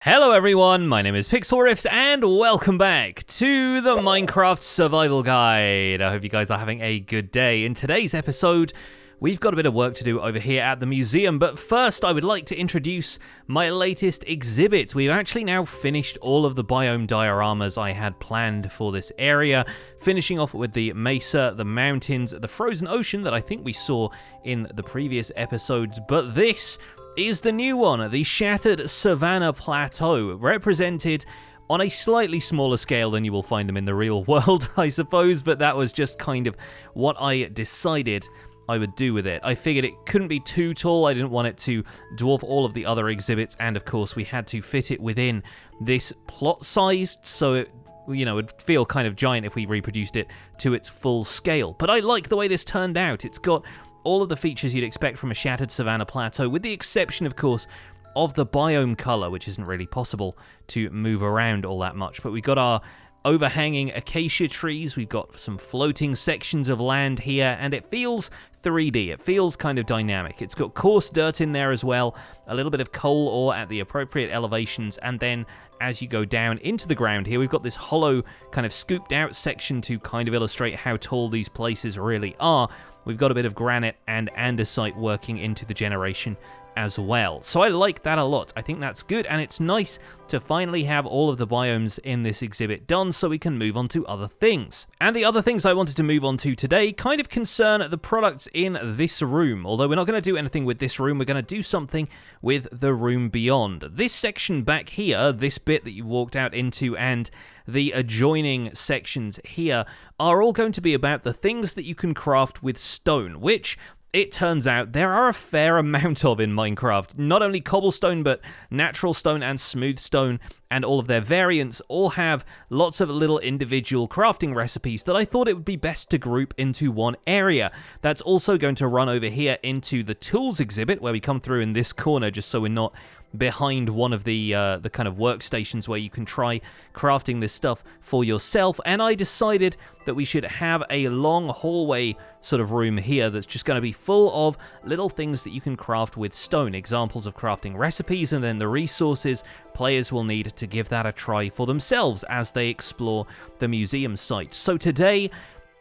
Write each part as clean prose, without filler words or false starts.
Hello everyone, my name is Pixlriffs and welcome back to the Minecraft Survival Guide. I hope you guys are having a good day. In today's episode, we've got a bit of work to do over here at the museum, but first I would like to introduce my latest exhibit. We've actually now finished all of the biome dioramas I had planned for this area, finishing off with the mesa, the mountains, the frozen ocean that I think we saw in the previous episodes, but this is the new one, the Shattered Savanna Plateau, represented on a slightly smaller scale than you will find them in the real world, I suppose, but that was just kind of what I decided I would do with it. I figured it couldn't be too tall, I didn't want it to dwarf all of the other exhibits, and of course we had to fit it within this plot size, so it would feel kind of giant if we reproduced it to its full scale. But I like the way this turned out. It's got all of the features you'd expect from a Shattered Savanna Plateau, with the exception, of course, of the biome color, which isn't really possible to move around all that much. But we've got our overhanging acacia trees, we've got some floating sections of land here, and it feels 3D. It feels kind of dynamic. It's got coarse dirt in there as well, a little bit of coal ore at the appropriate elevations, and then as you go down into the ground here, we've got this hollow, kind of scooped out section to kind of illustrate how tall these places really are. We've got a bit of granite and andesite working into the generation as well. So I like that a lot. I think that's good, and it's nice to finally have all of the biomes in this exhibit done so we can move on to other things. And the other things I wanted to move on to today kind of concern the products in this room. Although we're not going to do anything with this room, we're going to do something with the room beyond. This section back here, this bit that you walked out into, and the adjoining sections here are all going to be about the things that you can craft with stone, which it turns out there are a fair amount of in Minecraft. Not only cobblestone, but natural stone and smooth stone, and all of their variants all have lots of little individual crafting recipes that I thought it would be best to group into one area. That's also going to run over here into the tools exhibit, where we come through in this corner, just so we're not behind one of the kind of workstations where you can try crafting this stuff for yourself. And I decided that we should have a long hallway sort of room here that's just going to be full of little things that you can craft with stone, examples of crafting recipes, and then the resources players will need to give that a try for themselves as they explore the museum site. So today,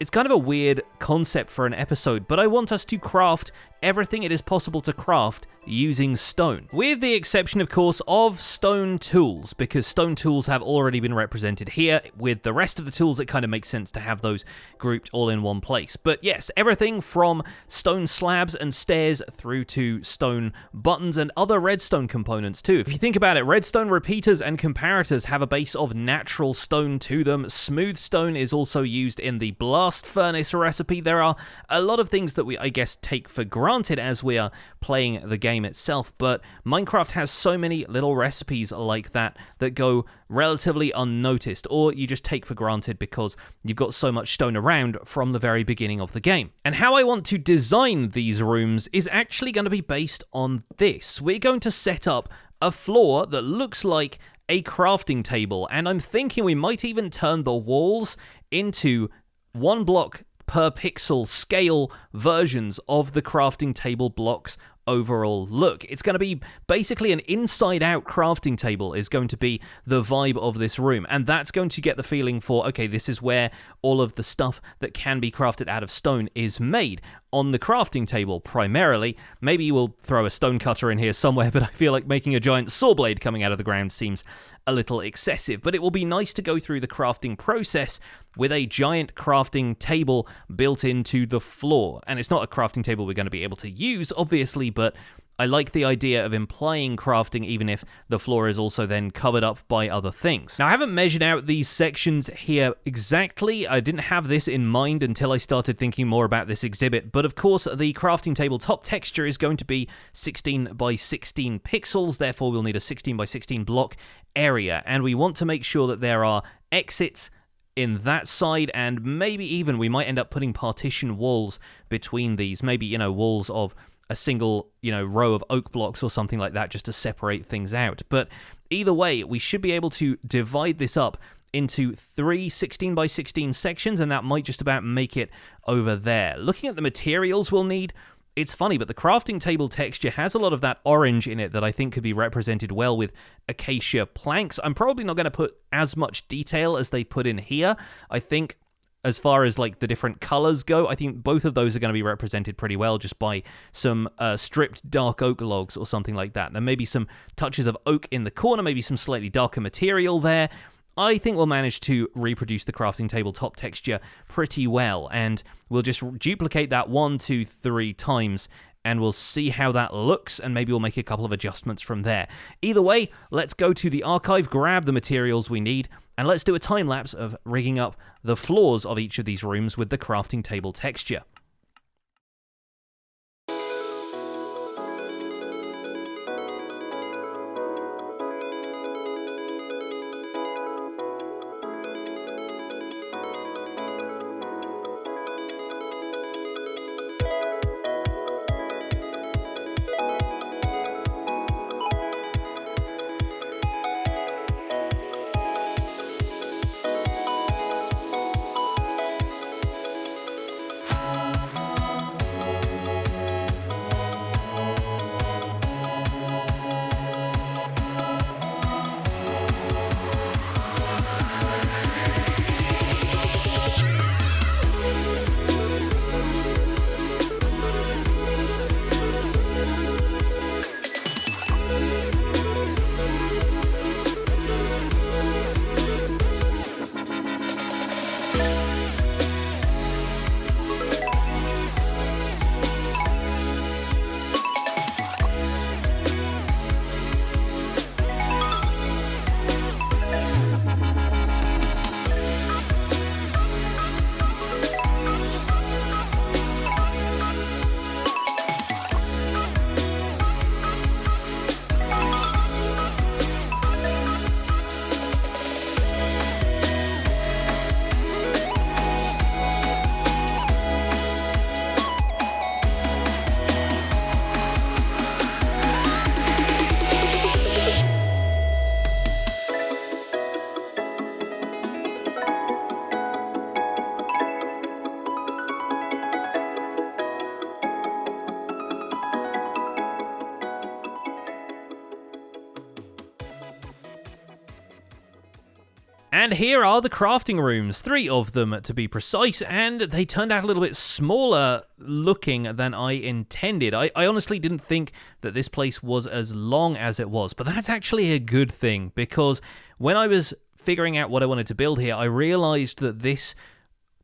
it's kind of a weird concept for an episode, but I want us to craft everything it is possible to craft using stone. With the exception, of course, of stone tools, because stone tools have already been represented here. With the rest of the tools, it kind of makes sense to have those grouped all in one place. But yes, everything from stone slabs and stairs through to stone buttons and other redstone components too. If you think about it, redstone repeaters and comparators have a base of natural stone to them. Smooth stone is also used in the blast furnace recipe. There are a lot of things that we, I guess, take for granted as we are playing the game itself, but Minecraft has so many little recipes like that that go relatively unnoticed, or you just take for granted because you've got so much stone around from the very beginning of the game. And how I want to design these rooms is actually going to be based on this. We're going to set up a floor that looks like a crafting table, and I'm thinking we might even turn the walls into 1 block per pixel scale versions of the crafting table blocks overall look. It's going to be basically an inside-out crafting table is going to be the vibe of this room, and that's going to get the feeling for, okay, this is where all of the stuff that can be crafted out of stone is made. On the crafting table, primarily. Maybe you will throw a stone cutter in here somewhere, but I feel like making a giant saw blade coming out of the ground seems a little excessive. But it will be nice to go through the crafting process with a giant crafting table built into the floor. And it's not a crafting table we're going to be able to use, obviously, but I like the idea of implying crafting even if the floor is also then covered up by other things. Now, I haven't measured out these sections here exactly. I didn't have this in mind until I started thinking more about this exhibit, but of course the crafting table top texture is going to be 16 by 16 pixels, therefore we'll need a 16 by 16 block area, and we want to make sure that there are exits in that side, and maybe even we might end up putting partition walls between these, maybe, walls of a single, row of oak blocks or something like that, just to separate things out. But either way, we should be able to divide this up into 3 16 by 16 sections, and that might just about make it over there. Looking at the materials we'll need, it's funny, but the crafting table texture has a lot of that orange in it that I think could be represented well with acacia planks. I'm probably not going to put as much detail as they put in here. I think as far as like the different colors go, I think both of those are going to be represented pretty well just by some stripped dark oak logs or something like that. There may be some touches of oak in the corner, maybe some slightly darker material there. I think we'll manage to reproduce the crafting table top texture pretty well, and we'll just duplicate that 1, 2, 3 times, and we'll see how that looks, and maybe we'll make a couple of adjustments from there. Either way, let's go to the archive, grab the materials we need, and let's do a time-lapse of rigging up the floors of each of these rooms with the crafting table texture. And here are the crafting rooms, 3 of them to be precise, and they turned out a little bit smaller looking than I intended. I honestly didn't think that this place was as long as it was, but that's actually a good thing, because when I was figuring out what I wanted to build here, I realized that this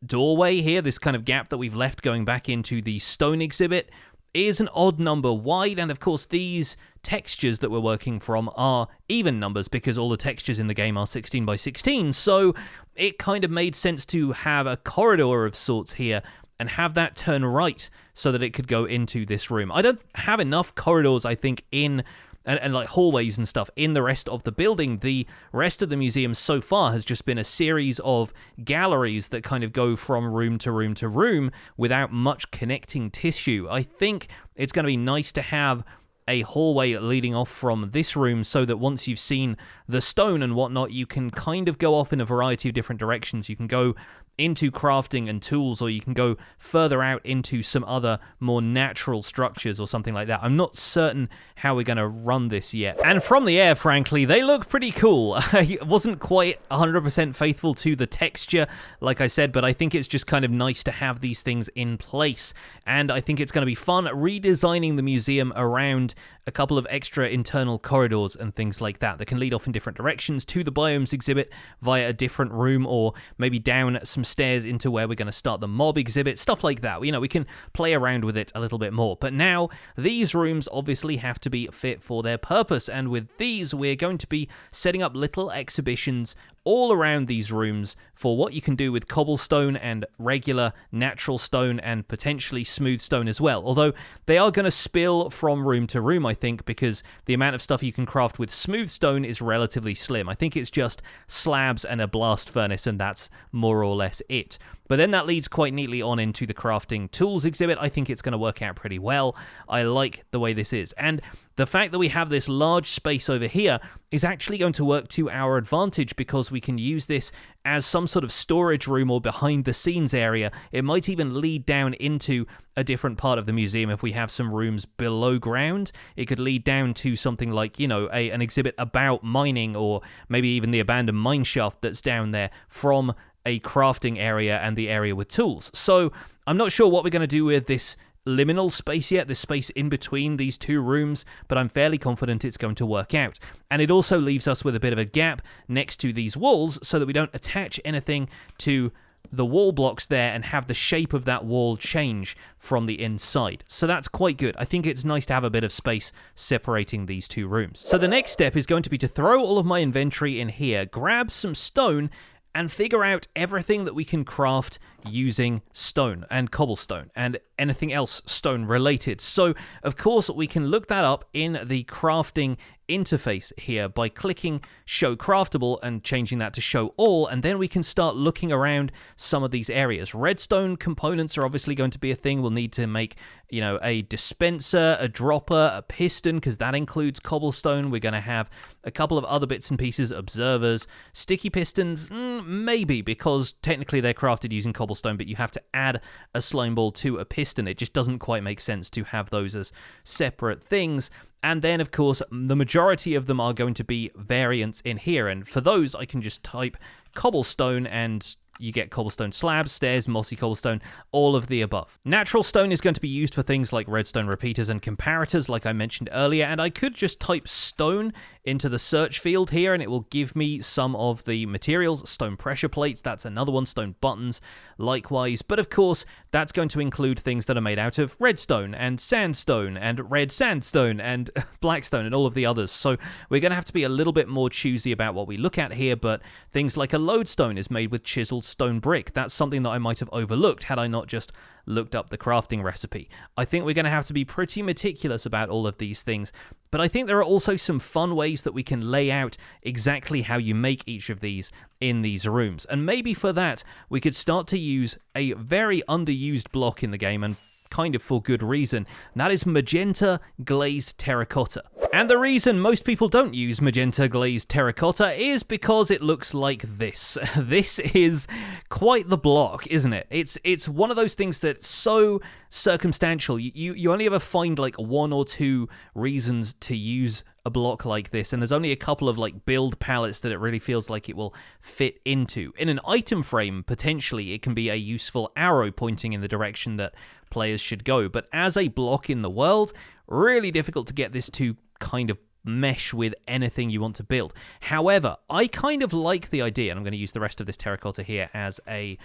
doorway here, this kind of gap that we've left going back into the stone exhibit, is an odd number wide, and of course these textures that we're working from are even numbers because all the textures in the game are 16 by 16, so it kind of made sense to have a corridor of sorts here and have that turn right so that it could go into this room. I don't have enough corridors, I think, in and like hallways and stuff in the rest of the building. The rest of the museum so far has just been a series of galleries that kind of go from room to room to room without much connecting tissue. I think it's going to be nice to have a hallway leading off from this room so that once you've seen the stone and whatnot, you can kind of go off in a variety of different directions. You can go into crafting and tools, or you can go further out into some other more natural structures or something like that. I'm not certain how we're going to run this yet. And from the air, frankly, they look pretty cool. I wasn't quite 100% faithful to the texture, like I said, but I think it's just kind of nice to have these things in place. And I think it's going to be fun redesigning the museum around a couple of extra internal corridors and things like that that can lead off in different directions to the biomes exhibit via a different room, or maybe down some stairs into where we're going to start the mob exhibit, stuff like that. You know, we can play around with it a little bit more. But now these rooms obviously have to be fit for their purpose, and with these we're going to be setting up little exhibitions all around these rooms for what you can do with cobblestone and regular natural stone and potentially smooth stone as well. Although they are going to spill from room to room, I think, because the amount of stuff you can craft with smooth stone is relatively slim. I think it's just slabs and a blast furnace, and that's more or less it. But then that leads quite neatly on into the crafting tools exhibit. I think it's going to work out pretty well. I like the way this is. And the fact that we have this large space over here is actually going to work to our advantage because we can use this as some sort of storage room or behind the scenes area. It might even lead down into a different part of the museum if we have some rooms below ground. It could lead down to something like, you know, an exhibit about mining, or maybe even the abandoned mine shaft that's down there from a crafting area and the area with tools. So I'm not sure what we're going to do with this liminal space yet, this space in between these two rooms, but I'm fairly confident it's going to work out. And it also leaves us with a bit of a gap next to these walls so that we don't attach anything to the wall blocks there and have the shape of that wall change from the inside. So that's quite good. I think it's nice to have a bit of space separating these two rooms. So the next step is going to be to throw all of my inventory in here, grab some stone, and figure out everything that we can craft using stone and cobblestone and anything else stone related. So, of course, we can look that up in the crafting interface here by clicking show craftable and changing that to show all, and then we can start looking around some of these areas. Redstone components are obviously going to be a thing. We'll need to make, you know, a dispenser, a dropper, a piston, because that includes cobblestone. We're going to have a couple of other bits and pieces, observers, sticky pistons, maybe, because technically they're crafted using cobblestone, but you have to add a slime ball to a piston. It just doesn't quite make sense to have those as separate things. And then, of course, the majority of them are going to be variants in here. And for those, I can just type cobblestone and you get cobblestone slabs, stairs, mossy cobblestone, all of the above. Natural stone is going to be used for things like redstone repeaters and comparators, like I mentioned earlier, and I could just type stone into the search field here, and it will give me some of the materials. Stone pressure plates, that's another one, stone buttons, likewise, but of course, that's going to include things that are made out of redstone, and sandstone, and red sandstone, and blackstone, and all of the others, so we're going to have to be a little bit more choosy about what we look at here, but things like a lodestone is made with chiseled stone brick. That's something that I might have overlooked had I not just looked up the crafting recipe. I think we're going to have to be pretty meticulous about all of these things, but I think there are also some fun ways that we can lay out exactly how you make each of these in these rooms, and maybe for that we could start to use a very underused block in the game, and kind of for good reason, and that is magenta glazed terracotta. And the reason most people don't use magenta glazed terracotta is because it looks like this. This is quite the block, isn't it? It's one of those things that's so circumstantial. You only ever find like one or two reasons to use a block like this, and there's only a couple of like build palettes that it really feels like it will fit into. In an item frame, potentially it can be a useful arrow pointing in the direction that players should go, but as a block in the world, really difficult to get this to kind of mesh with anything you want to build. However, I kind of like the idea, and I'm going to use the rest of this terracotta here as a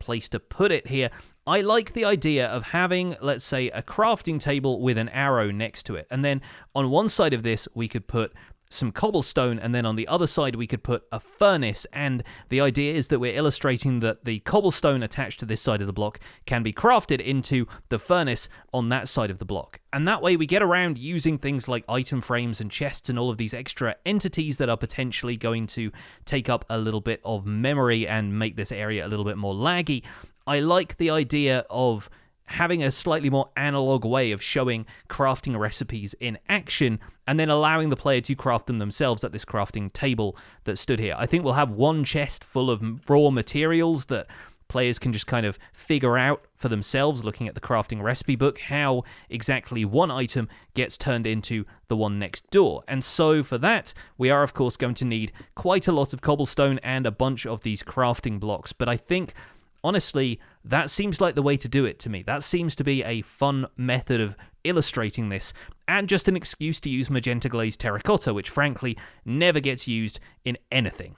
place to put it here. I like the idea of having, let's say, a crafting table with an arrow next to it, and then on one side of this we could put some cobblestone, and then on the other side we could put a furnace, and the idea is that we're illustrating that the cobblestone attached to this side of the block can be crafted into the furnace on that side of the block. And that way we get around using things like item frames and chests and all of these extra entities that are potentially going to take up a little bit of memory and make this area a little bit more laggy. I like the idea of having a slightly more analog way of showing crafting recipes in action and then allowing the player to craft them themselves at this crafting table that stood here. I think we'll have one chest full of raw materials that players can just kind of figure out for themselves, looking at the crafting recipe book, how exactly one item gets turned into the one next door. And so for that, we are of course going to need quite a lot of cobblestone and a bunch of these crafting blocks. But I think, honestly, that seems like the way to do it to me. That seems to be a fun method of illustrating this, and just an excuse to use magenta glazed terracotta, which frankly never gets used in anything.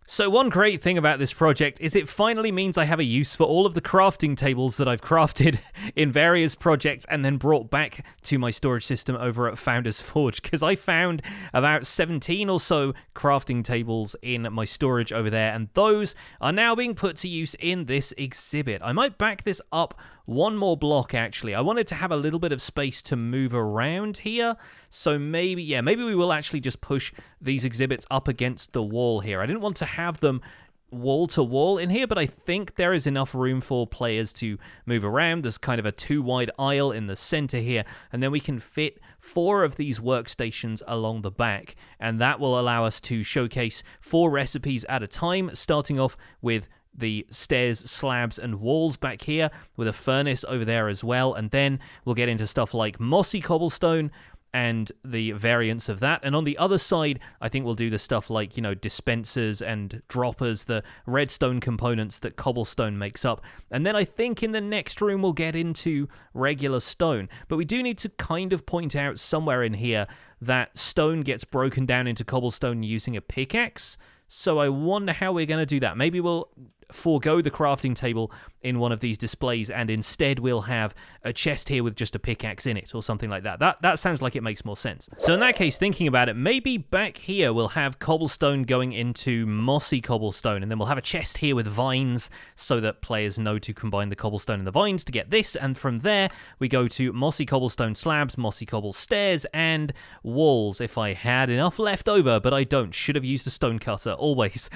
So one great thing about this project is it finally means I have a use for all of the crafting tables that I've crafted in various projects and then brought back to my storage system over at Founder's Forge, because I found about 17 or so crafting tables in my storage over there, and those are now being put to use in this exhibit. I might back this up one more block, actually. I wanted to have a little bit of space to move around here, so maybe we will actually just push these exhibits up against the wall here. I didn't want to have them wall to wall in here, but I think there is enough room for players to move around. There's kind of a 2-wide aisle in the center here, and then we can fit 4 of these workstations along the back, and that will allow us to showcase 4 recipes at a time, starting off with the stairs, slabs, and walls back here, with a furnace over there as well, and then we'll get into stuff like mossy cobblestone, and the variants of that. And on the other side, I think we'll do the stuff like, dispensers and droppers, the redstone components that cobblestone makes up. And then I think in the next room we'll get into regular stone. But we do need to kind of point out somewhere in here that stone gets broken down into cobblestone using a pickaxe. So I wonder how we're going to do that. Maybe we'll forego the crafting table in one of these displays, and instead we'll have a chest here with just a pickaxe in it or something like that. That sounds like it makes more sense. So in that case, thinking about it, maybe back here we'll have cobblestone going into mossy cobblestone, and then we'll have a chest here with vines so that players know to combine the cobblestone and the vines to get this, and from there we go to mossy cobblestone slabs, mossy cobble stairs, and walls if I had enough left over, but I don't. Should have used a stone cutter. Always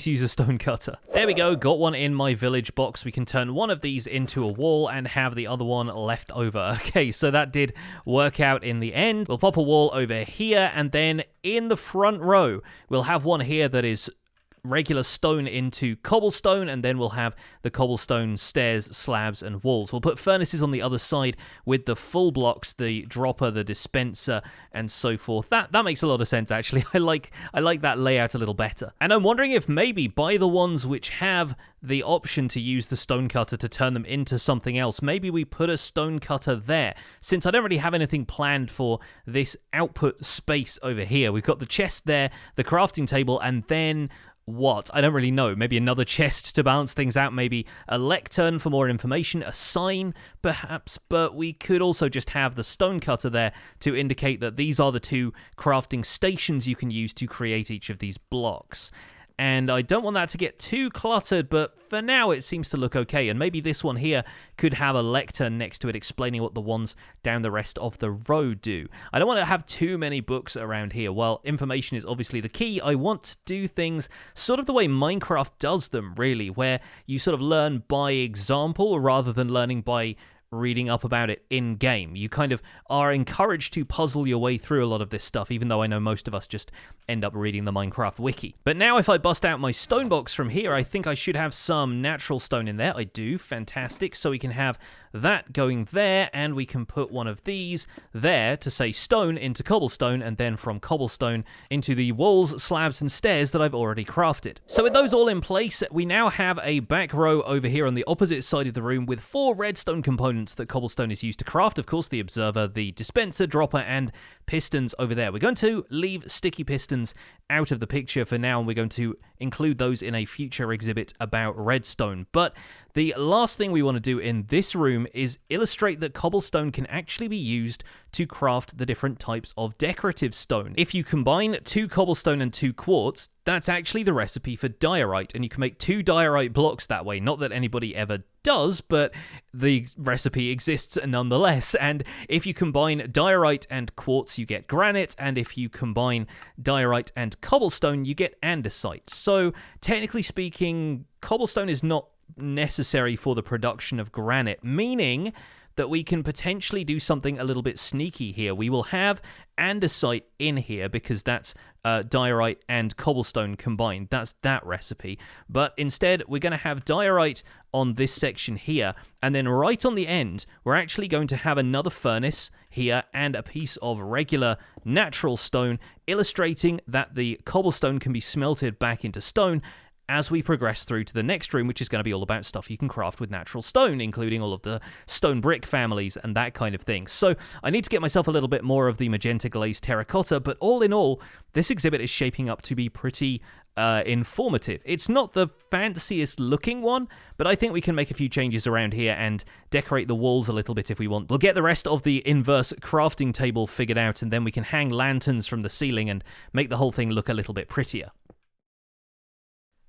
use a stone cutter. There we go. Got one in my village box. We can turn one of these into a wall and have the other one left over. Okay, so that did work out in the end. We'll pop a wall over here, and then in the front row, we'll have one here that is regular stone into cobblestone, and then we'll have the cobblestone stairs, slabs, and walls. We'll put furnaces on the other side with the full blocks, the dropper, the dispenser, and so forth. That makes a lot of sense, actually. I like that layout a little better. And I'm wondering if maybe by the ones which have the option to use the stone cutter to turn them into something else, maybe we put a stone cutter there. Since I don't really have anything planned for this output space over here, we've got the chest there, the crafting table, and then what? I don't really know. Maybe another chest to balance things out, maybe a lectern for more information, a sign perhaps, but we could also just have the stone cutter there to indicate that these are the 2 crafting stations you can use to create each of these blocks. And I don't want that to get too cluttered, but for now it seems to look okay. And maybe this one here could have a lectern next to it explaining what the ones down the rest of the row do. I don't want to have too many books around here. While information is obviously the key, I want to do things sort of the way Minecraft does them, really, where you sort of learn by example rather than learning by reading up about it in-game. You kind of are encouraged to puzzle your way through a lot of this stuff, even though I know most of us just end up reading the Minecraft wiki. But now if I bust out my stone box from here, I think I should have some natural stone in there. I do. Fantastic. So we can have that going there, and we can put one of these there to say stone into cobblestone, and then from cobblestone into the walls, slabs, and stairs that I've already crafted. So with those all in place, we now have a back row over here on the opposite side of the room with 4 redstone components that cobblestone is used to craft. Of course, the observer, the dispenser, dropper, and pistons over there. We're going to leave sticky pistons out of the picture for now, and we're going to include those in a future exhibit about redstone. But the last thing we want to do in this room is illustrate that cobblestone can actually be used to craft the different types of decorative stone. If you combine 2 cobblestone and 2 quartz, that's actually the recipe for diorite, and you can make 2 diorite blocks that way. Not that anybody ever does, but the recipe exists nonetheless. And if you combine diorite and quartz, you get granite, and if you combine diorite and cobblestone, you get andesite. So technically speaking, cobblestone is not necessary for the production of granite, meaning that we can potentially do something a little bit sneaky here. We will have andesite in here because that's diorite and cobblestone combined. That's that recipe. But instead, we're going to have diorite on this section here, and then right on the end, we're actually going to have another furnace here and a piece of regular natural stone, illustrating that the cobblestone can be smelted back into stone as we progress through to the next room, which is going to be all about stuff you can craft with natural stone, including all of the stone brick families and that kind of thing. So I need to get myself a little bit more of the magenta glazed terracotta, but all in all, this exhibit is shaping up to be pretty informative. It's not the fanciest looking one, but I think we can make a few changes around here and decorate the walls a little bit if we want. We'll get the rest of the inverse crafting table figured out, and then we can hang lanterns from the ceiling and make the whole thing look a little bit prettier.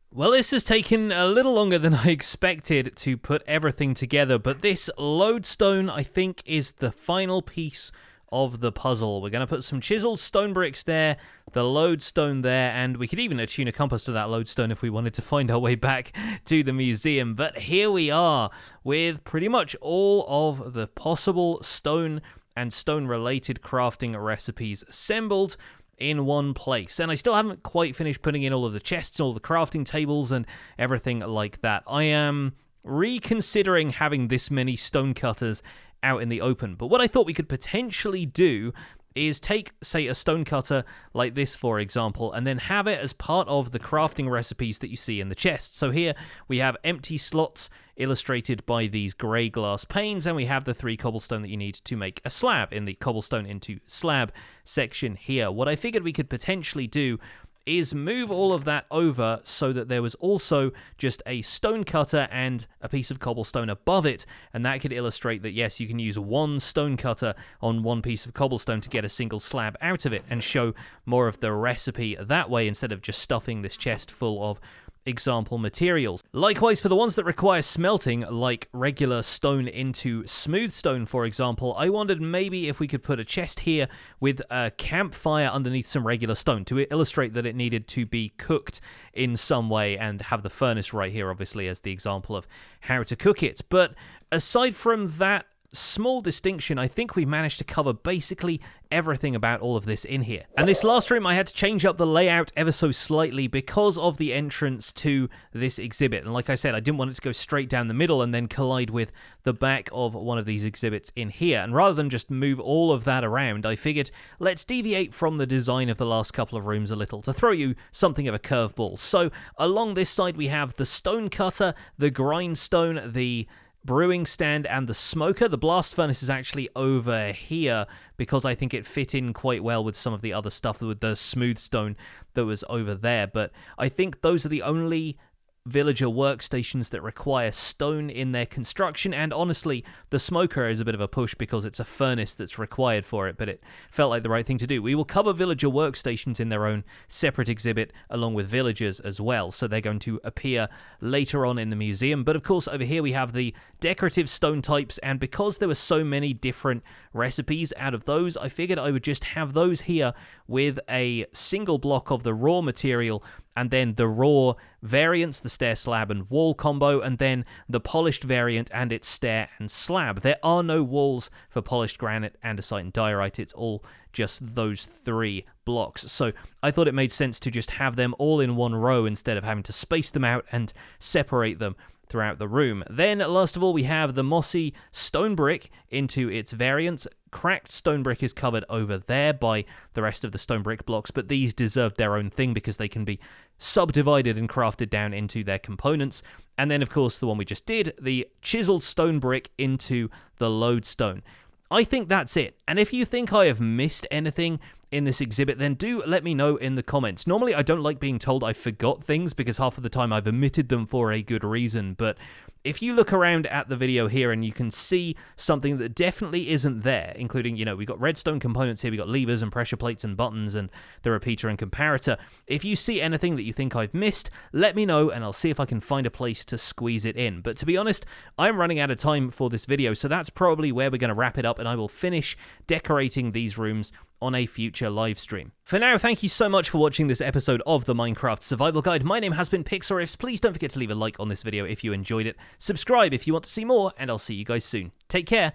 Well, this has taken a little longer than I expected to put everything together, but this lodestone, I think, is the final piece of the puzzle. We're going to put some chiseled stone bricks there, the lodestone there, and we could even attune a compass to that lodestone if we wanted to find our way back to the museum. But here we are with pretty much all of the possible stone and stone-related crafting recipes assembled in one place. And I still haven't quite finished putting in all of the chests, all the crafting tables, and everything like that. I am reconsidering having this many stone cutters out in the open. But what I thought we could potentially do is take, say, a stone cutter like this, for example, and then have it as part of the crafting recipes that you see in the chest. So here we have empty slots illustrated by these grey glass panes, and we have the 3 cobblestone that you need to make a slab in the cobblestone into slab section here. What I figured we could potentially do is move all of that over so that there was also just a stone cutter and a piece of cobblestone above it, and that could illustrate that, yes, you can use one stone cutter on one piece of cobblestone to get a single slab out of it and show more of the recipe that way instead of just stuffing this chest full of example materials. Likewise, for the ones that require smelting, like regular stone into smooth stone, for example, I wondered maybe if we could put a chest here with a campfire underneath some regular stone to illustrate that it needed to be cooked in some way, and have the furnace right here, obviously, as the example of how to cook it. But aside from that small distinction, I think we managed to cover basically everything about all of this in here. And this last room, I had to change up the layout ever so slightly because of the entrance to this exhibit. And like I said, I didn't want it to go straight down the middle and then collide with the back of one of these exhibits in here. And rather than just move all of that around, I figured let's deviate from the design of the last couple of rooms a little to throw you something of a curveball. So along this side, we have the stone cutter, the grindstone, the brewing stand, and the smoker. The blast furnace is actually over here because I think it fit in quite well with some of the other stuff with the smooth stone that was over there. But I think those are the only villager workstations that require stone in their construction, and honestly, the smoker is a bit of a push because it's a furnace that's required for it, but it felt like the right thing to do. We will cover villager workstations in their own separate exhibit along with villagers as well, so they're going to appear later on in the museum. But of course, over here we have the decorative stone types, and because there were so many different recipes out of those, I figured I would just have those here with a single block of the raw material, and then the raw variants, the stair, slab, and wall combo, and then the polished variant and its stair and slab. There are no walls for polished granite, andesite, and diorite. It's all just those 3 blocks. So I thought it made sense to just have them all in one row instead of having to space them out and separate them throughout the room. Then, last of all, we have the mossy stone brick into its variants. Cracked stone brick is covered over there by the rest of the stone brick blocks, but these deserve their own thing because they can be subdivided and crafted down into their components. And then, of course, the one we just did, the chiseled stone brick into the lodestone. I think that's it. And if you think I have missed anything in this exhibit, then do let me know in the comments. Normally, I don't like being told I forgot things because half of the time I've omitted them for a good reason, but if you look around at the video here and you can see something that definitely isn't there, including, you know, we've got redstone components here, we've got levers and pressure plates and buttons and the repeater and comparator. If you see anything that you think I've missed, let me know and I'll see if I can find a place to squeeze it in. But to be honest, I'm running out of time for this video, so that's probably where we're going to wrap it up, and I will finish decorating these rooms on a future live stream. For now, thank you so much for watching this episode of the Minecraft Survival Guide. My name has been Pixlriffs. Please don't forget to leave a like on this video if you enjoyed it. Subscribe if you want to see more, and I'll see you guys soon. Take care.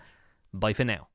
Bye for now.